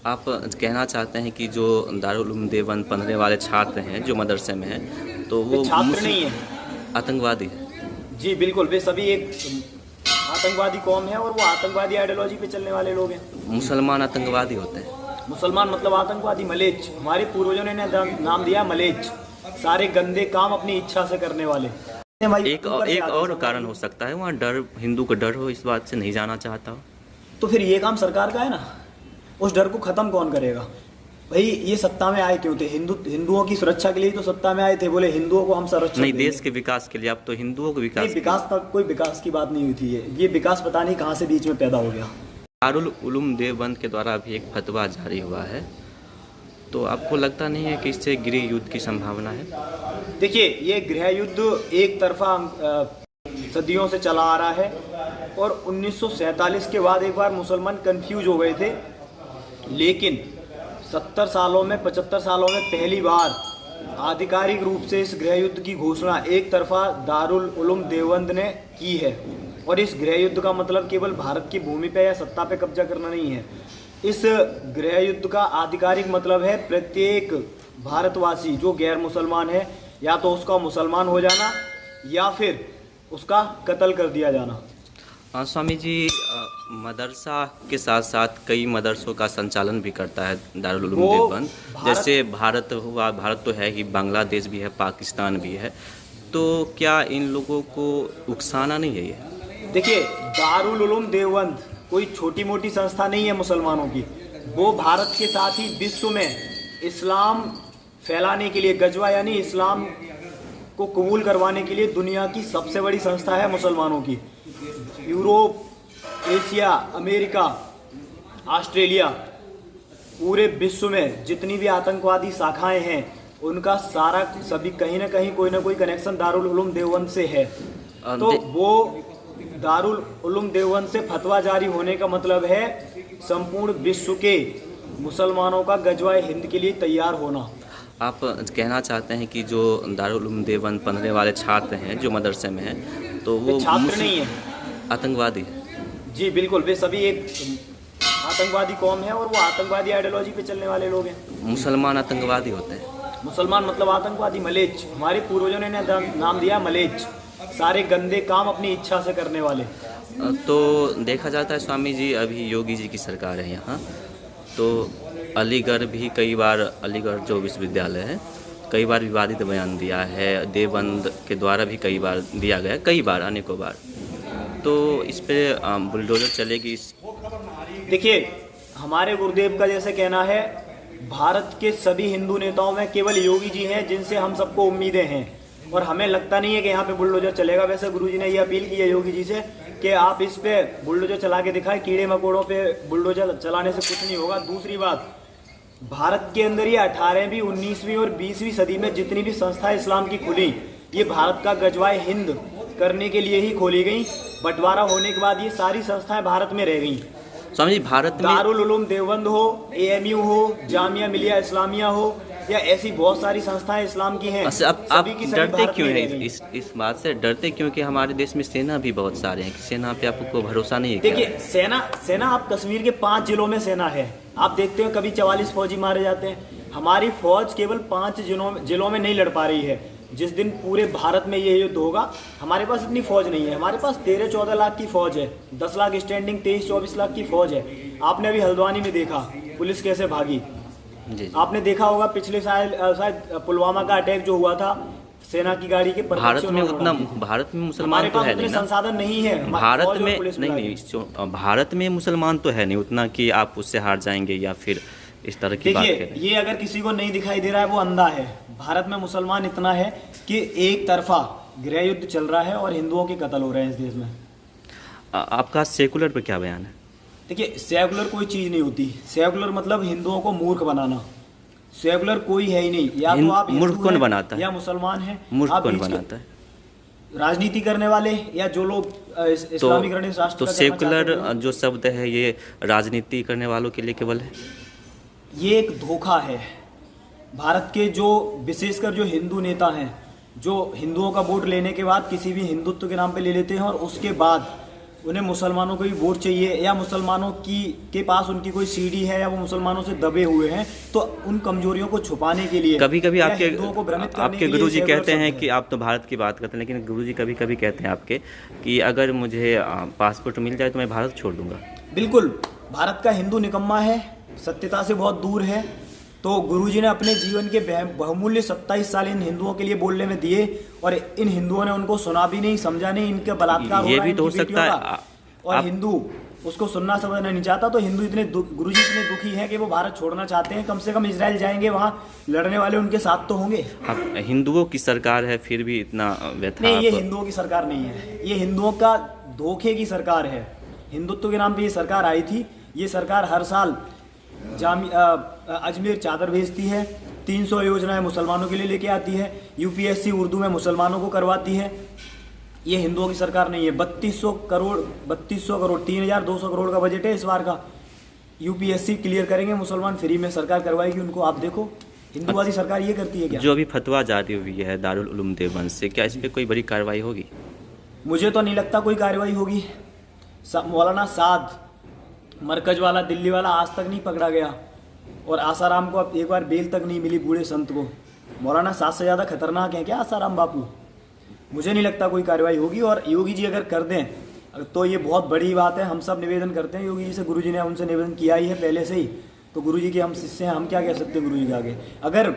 आप कहना चाहते हैं कि जो दारुल उलूम देवबंद पढ़ने वाले छात्र हैं जो मदरसे में हैं तो वे वो छात्र नहीं है। आतंकवादी है। जी बिल्कुल, वे सभी एक आतंकवादी कौम है और वो आतंकवादी आइडियोलॉजी पे चलने वाले लोग हैं। मुसलमान आतंकवादी होते हैं। मुसलमान मतलब आतंकवादी, मलेच्छ। हमारे पूर्वजों ने नाम दिया मलेच्छ, सारे गंदे काम अपनी इच्छा से करने वाले। एक और कारण हो सकता है, वहाँ डर, हिंदू को डर हो, इस बात से नहीं जाना चाहता हो। तो फिर ये काम सरकार का है ना, उस डर को खत्म कौन करेगा भाई? ये सत्ता में आए क्यों थे? हिंदुओं की सुरक्षा के लिए तो सत्ता में आए थे, बोले हिंदुओं को हम संरक्षण नहीं, देंगे। देश के विकास के लिए। अब तो हिंदुओं को विकास, विकास तक कोई विकास की बात नहीं हुई थी। ये विकास पता नहीं कहाँ से बीच में पैदा हो गया। दारुल उलूम देवबंद के द्वारा भी एक फतवा जारी हुआ है, तो आपको लगता नहीं है कि इससे गृह युद्ध की संभावना है? देखिए, ये गृह युद्ध एक तरफा सदियों से चला आ रहा है और 1947 के बाद एक बार मुसलमान कंफ्यूज हो गए थे, लेकिन 70 सालों में 75 सालों में पहली बार आधिकारिक रूप से इस गृह युद्ध की घोषणा एक तरफा दारुल उलूम देवबंद ने की है। और इस गृह युद्ध का मतलब केवल भारत की भूमि पे या सत्ता पे कब्जा करना नहीं है। इस गृह युद्ध का आधिकारिक मतलब है प्रत्येक भारतवासी जो गैर मुसलमान है, या तो उसका मुसलमान हो जाना या फिर उसका कत्ल कर दिया जाना। स्वामी जी, मदरसा के साथ साथ कई मदरसों का संचालन भी करता है दारुल उलूम देवबंद। जैसे भारत हुआ, भारत तो है ही, बांग्लादेश भी है, पाकिस्तान भी है, तो क्या इन लोगों को उकसाना नहीं है ये? देखिए, दारुल उलूम देवबंद कोई छोटी मोटी संस्था नहीं है मुसलमानों की। वो भारत के साथ ही विश्व में इस्लाम फैलाने के लिए, गजवा यानी इस्लाम को कबूल करवाने के लिए दुनिया की सबसे बड़ी संस्था है मुसलमानों की। यूरोप, एशिया, अमेरिका, ऑस्ट्रेलिया, पूरे विश्व में जितनी भी आतंकवादी शाखाएं हैं उनका सारा सभी कहीं ना कहीं कोई ना कोई कनेक्शन दारुल उलूम देवबंद से है। तो वो दारुल उलूम देवबंद से फतवा जारी होने का मतलब है संपूर्ण विश्व के मुसलमानों का गजवा हिंद के लिए तैयार होना। आप कहना चाहते हैं कि जो दारुल उलूम देवबंद पढ़ने वाले छात्र हैं जो मदरसे में हैं तो वो छात्र नहीं है, आतंकवादी है। जी बिल्कुल, वे सभी एक आतंकवादी कौम है और वो आतंकवादी आइडियोलॉजी पे चलने वाले लोग हैं। मुसलमान आतंकवादी होते हैं। मुसलमान मतलब आतंकवादी, मलेच्छ। हमारे पूर्वजों ने नाम दिया मलेच्छ, सारे गंदे काम अपनी इच्छा से करने वाले। तो देखा जाता है स्वामी जी, अभी योगी जी की सरकार है यहाँ, तो अलीगढ़ भी कई बार, अलीगढ़ जो विश्वविद्यालय है, कई बार विवादित बयान दिया है। देवबंद के द्वारा भी कई बार दिया गया, कई बार, अनेकों बार। तो इस पे बुलडोजर चलेगी? देखिए, हमारे गुरुदेव का जैसे कहना है, भारत के सभी हिंदू नेताओं में केवल योगी जी हैं जिनसे हम सबको उम्मीदें हैं, और हमें लगता नहीं है कि यहाँ पे बुलडोजर चलेगा। वैसे गुरुजी ने ये अपील की है योगी जी से कि आप इस पे बुलडोजर चला के दिखाएं, कीड़े मकोड़ों पे बुलडोजर चलाने से कुछ नहीं होगा। दूसरी बात, भारत के अंदर ये 18वीं, 19वीं और 20वीं सदी में जितनी भी संस्थाएं इस्लाम की खुली, ये भारत का गजवाए हिंद करने के लिए ही खोली गई। बंटवारा होने के बाद ये सारी संस्थाएं भारत में रह गई। स्वामी जी, भारत में दारुल उलूम देवबंद हो, AMU हो, जामिया मिलिया इस्लामिया हो, या ऐसी बहुत सारी संस्थाएं इस्लाम की हैं। आप डरते क्यों हैं इस बात से? डरते क्यों कि हमारे देश में सेना भी बहुत सारे हैं, सेना पे आपको भरोसा नहीं है? देखिए, सेना आप कश्मीर के 5 जिलों में सेना है। आप देखते हो कभी 44 फौजी मारे जाते हैं। हमारी फौज केवल 5 जिलों में नहीं लड़ पा रही है। जिस दिन पूरे भारत में ये युद्ध होगा, हमारे पास इतनी फौज नहीं है। हमारे पास 13-14 लाख की फौज है, 10 लाख स्टैंडिंग, 23-24 लाख की फौज है। आपने अभी हल्द्वानी में देखा पुलिस कैसे भागी। जी। आपने देखा होगा पिछले साल शायद पुलवामा का अटैक जो हुआ था, सेना की गाड़ी के भारत में मुसलमान तो है नहीं ना, संसाधन नहीं है भारत में। नहीं, भारत में मुसलमान तो है नहीं उतना कि आप उससे हार जाएंगे या फिर इस तरह की बात करें। ये अगर किसी को नहीं दिखाई दे रहा है वो अंधा है। भारत में मुसलमान इतना है कि एक तरफा गृह युद्ध चल रहा है और हिंदुओं के कत्ल हो रहे हैं इस देश में। आपका सेकुलर पे क्या बयान है? देखिए, सेकुलर कोई चीज नहीं होती। सेकुलर मतलब हिंदुओं को मूर्ख बनाना। सेकुलर कोई है ही नहीं। या तो आप मूर्ख कौन बनाता है? या मुसलमान है। मूर्ख कौन बनाता है? राजनीति करने वाले या जो लोग इस्लामीकरण राष्ट्र। तो सेकुलर जो शब्द है ये राजनीति करने वालों के लिए केवल है? ये एक धोखा है। भारत के जो विशेषकर जो हिंदू नेता हैं, जो हिंदुओं का वोट लेने के बाद किसी भी हिंदुत्व के नाम पे ले लेते हैं और उसके बाद उन्हें मुसलमानों को भी वोट चाहिए या मुसलमानों की के पास उनकी कोई सीढ़ी है या वो मुसलमानों से दबे हुए हैं, तो उन कमजोरियों को छुपाने के लिए कभी कभी या आपके हिंदुओं को भ्रमित करने आपके के लिए गुरुजी सैकड़ों कहते हैं शब्द कि आप तो भारत की बात करते हैं, लेकिन गुरुजी कभी कभी कहते हैं आपके कि अगर मुझे पासपोर्ट मिल जाए तो मैं भारत छोड़ दूंगा। बिल्कुल, भारत का हिंदू निकम्मा है, सत्यता से बहुत दूर है। तो गुरुजी ने अपने जीवन के बहुमूल्य 27 साल इन हिंदुओं के लिए बोलने में दिए और इन हिंदुओं ने उनको सुना भी नहीं, समझा नहीं, इनका बलात्कार हो ये रहा भी है तो हो इनकी सकता बेटियों है का, और हिंदू उसको सुनना समझना नहीं चाहता। तो हिंदू इतने गुरुजी इतने दुखी हैं कि वो भारत छोड़ना चाहते हैं। कम से कम इजराइल जाएंगे, वहाँ लड़ने वाले उनके साथ तो होंगे। अब हिंदुओं की सरकार है फिर भी इतना व्यथा नहीं, ये हिंदुओं की सरकार नहीं है, ये हिंदुओं का धोखे की सरकार है। हिंदुत्व के नाम पे ये सरकार आई थी। ये सरकार हर साल अजमेर चादर भेजती है, 300 योजनाएं मुसलमानों के लिए लेके आती है, यूपीएससी उर्दू में मुसलमानों को करवाती है। ये हिंदुओं की सरकार नहीं है। 3200 करोड़ 3200 करोड़ का बजट है इस बार का। यूपीएससी क्लियर करेंगे मुसलमान, फ्री में सरकार करवाएगी उनको। आप देखो, हिंदुवादी सरकार ये करती है क्या? जो अभी फतवा जारी हुई है दारुल उलूम देवबंद से, क्या इस पर कोई बड़ी कार्रवाई होगी? मुझे तो नहीं लगता कोई कार्रवाई होगी। मौलाना साद मरकज वाला, दिल्ली वाला आज तक नहीं पकड़ा गया, और आसाराम को अब एक बार बेल तक नहीं मिली, बूढ़े संत को। मौलाना साद से ज़्यादा खतरनाक है क्या आसाराम बापू? मुझे नहीं लगता कोई कार्रवाई होगी। और योगी जी अगर कर दें तो ये बहुत बड़ी बात है। हम सब निवेदन करते हैं योगी जी से, गुरुजी ने उनसे निवेदन किया ही है पहले से ही। तो गुरुजी के हम शिष्य हैं, हम क्या कह सकते हैं गुरुजी के आगे? अगर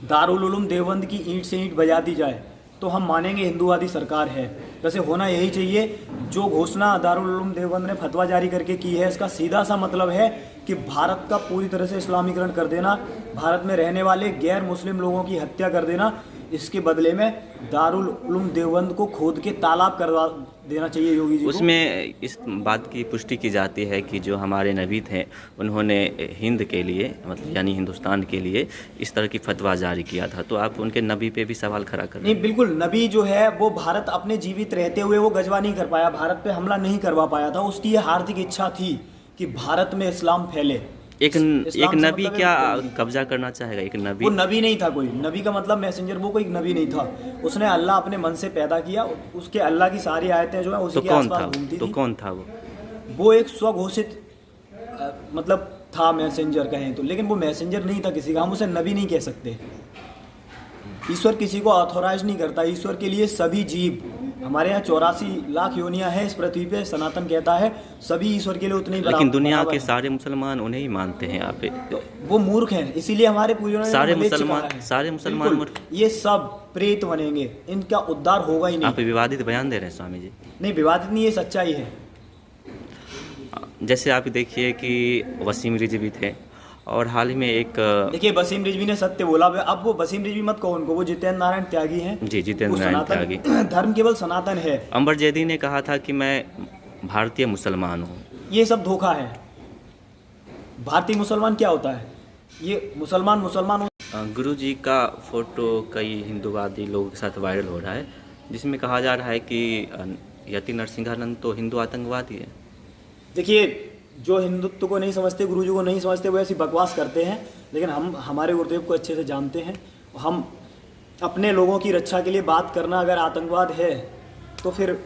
दारुल उलूम देवबंद की ईंट से ईंट बजा दी जाए तो हम मानेंगे हिंदूवादी सरकार है। वैसे होना यही चाहिए। जो घोषणा दारुल उलूम देवबंद ने फतवा जारी करके की है, इसका सीधा सा मतलब है कि भारत का पूरी तरह से इस्लामीकरण कर देना, भारत में रहने वाले गैर मुस्लिम लोगों की हत्या कर देना। इसके बदले में दारुल उलूम देवबंद को खोद के तालाब करवा देना चाहिए योगी जी को। उसमें इस बात की पुष्टि की जाती है कि जो हमारे नबी थे उन्होंने हिंद के लिए, मतलब यानी हिंदुस्तान के लिए इस तरह की फतवा जारी किया था। तो आप उनके नबी पे भी सवाल खड़ा कर रहे हैं? नहीं, बिल्कुल। नबी जो है वो भारत अपने जीवित रहते हुए वो गजवा नहीं कर पाया, भारत पे हमला नहीं करवा पाया था। उसकी ये हार्दिक इच्छा थी कि भारत में इस्लाम फैले। एक नबी मतलब क्या कब्जा करना चाहेगा? एक नबी, वो नबी नहीं था कोई। नबी का मतलब मैसेंजर, वो कोई नबी नहीं था। उसने अल्लाह अपने मन से पैदा किया, उसके अल्लाह की सारी आयतें जो है उसी तो के कौन आसपास था? घूमती तो थी। कौन था वो एक स्वघोषित मतलब था, मैसेंजर कहें तो। लेकिन वो मैसेंजर नहीं था किसी का, हम उसे नबी नहीं कह सकते। ईश्वर किसी को ऑथोराइज नहीं करता। ईश्वर के लिए सभी जीव, हमारे यहाँ 84 लाख योनियां हैं इस पृथ्वी पे, सनातन कहता है, सभी ईश्वर के लिए उतने ही लेकिन दुनिया बराबर के हैं। सारे मुसलमान उन्हें ही मानते हैं। यहाँ पे तो वो मूर्ख हैं, इसीलिए हमारे पूर्वजों ने सारे मलेच्छ मुसलमान- कहा है। सारे मुसलमान बिल्कुल, ये सब प्रेत बनेंगे, इनका उद्धार होगा ही आप नहीं। विवादित बयान दे रहे हैं स्वामी जी। नहीं, विवादित नहीं, ये सच्चाई है। जैसे आप देखिए कि वसीम रिजवी थे, और हाल ही में एक देखिए, वसीम रिजवी ने सत्य बोला। अब वो वसीम रिजवी मत कहो उनको, वो जितेंद्र नारायण त्यागी हैं। जी, जितेंद्र वो नारायण सनातन- त्यागी। धर्म केवल सनातन है। अंबर जैदी ने कहा था कि मैं भारतीय मुसलमान हूँ। ये सब धोखा है। भारतीय मुसलमान क्या होता है? ये मुसलमान गुरु जी का फोटो कई हिंदूवादी लोगों के साथ वायरल हो रहा है, जिसमें कहा जा रहा है कि यति नरसिंहानंद तो हिंदू आतंकवादी है। देखिए, जो हिंदुत्व को नहीं समझते, गुरुजी को नहीं समझते, वो ऐसी बकवास करते हैं। लेकिन हम हमारे गुरुदेव को अच्छे से जानते हैं। हम अपने लोगों की रक्षा के लिए बात करना अगर आतंकवाद है तो फिर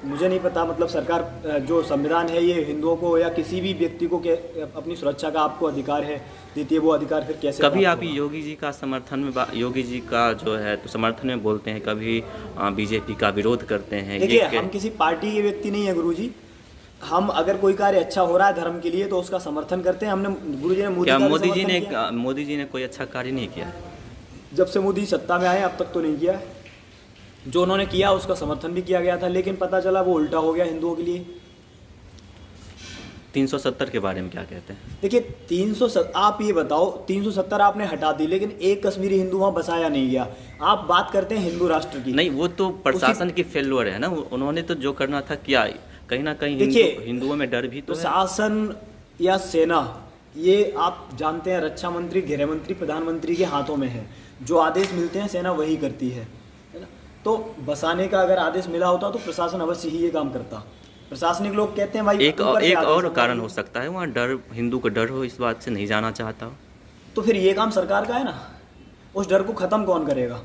मुझे नहीं पता, मतलब सरकार जो संविधान है ये हिंदुओं को या किसी भी व्यक्ति को अपनी सुरक्षा का आपको अधिकार है देती है, वो अधिकार फिर कैसे कभी प्राप्त आप होगा? योगी जी का समर्थन में योगी जी का जो है तो समर्थन में बोलते हैं, कभी बीजेपी का विरोध करते हैं। देखिए, हम किसी पार्टी के व्यक्ति नहीं है गुरुजी। हम अगर कोई कार्य अच्छा हो रहा है धर्म के लिए तो उसका समर्थन करते हैं। हमने गुरुजी ने क्या मोदी मोदी जी ने कोई अच्छा कार्य नहीं किया? जब से मोदी सत्ता में आए अब तक तो नहीं किया। जो उन्होंने किया उसका समर्थन भी किया गया था, लेकिन पता चला वो उल्टा हो गया हिंदुओं के लिए। 370 के बारे में क्या कहते हैं? देखिए, 370 आप ये बताओ, 370 आपने हटा दी, लेकिन एक कश्मीरी हिंदू वहाँ बसाया नहीं गया। आप बात करते हैं हिंदू राष्ट्र की। नहीं, वो तो प्रशासन की फेल्योर है ना। उन्होंने तो जो करना था किया। कहीं ना कहीं देखिए, हिंदुओं में डर भी तो है। प्रशासन या सेना, ये आप जानते हैं, रक्षा मंत्री, गृह मंत्री, प्रधानमंत्री के हाथों में है। जो आदेश मिलते हैं सेना वही करती है ना। तो बसाने का अगर आदेश मिला होता तो प्रशासन अवश्य ही ये काम करता। प्रशासनिक लोग कहते हैं भाई एक और कारण हो सकता है, वहाँ डर, हिंदू को डर हो, इस बात से नहीं जाना चाहता हो। तो फिर ये काम सरकार का है ना। उस डर को खत्म कौन करेगा?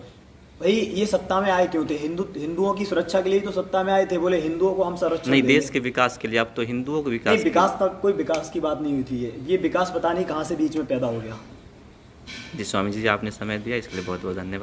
भाई ये सत्ता में आए क्यों थे? हिंदुओं की सुरक्षा के लिए तो सत्ता में आए थे, बोले हिंदुओं को हम संरक्षण नहीं, देंगे। देश के विकास के लिए। अब तो हिंदुओं को नहीं, विकास विकास तक कोई विकास की बात नहीं हुई थी। ये विकास पता नहीं कहाँ से बीच में पैदा हो गया। जी स्वामी जी, आपने समय दिया इसके लिए बहुत बहुत धन्यवाद।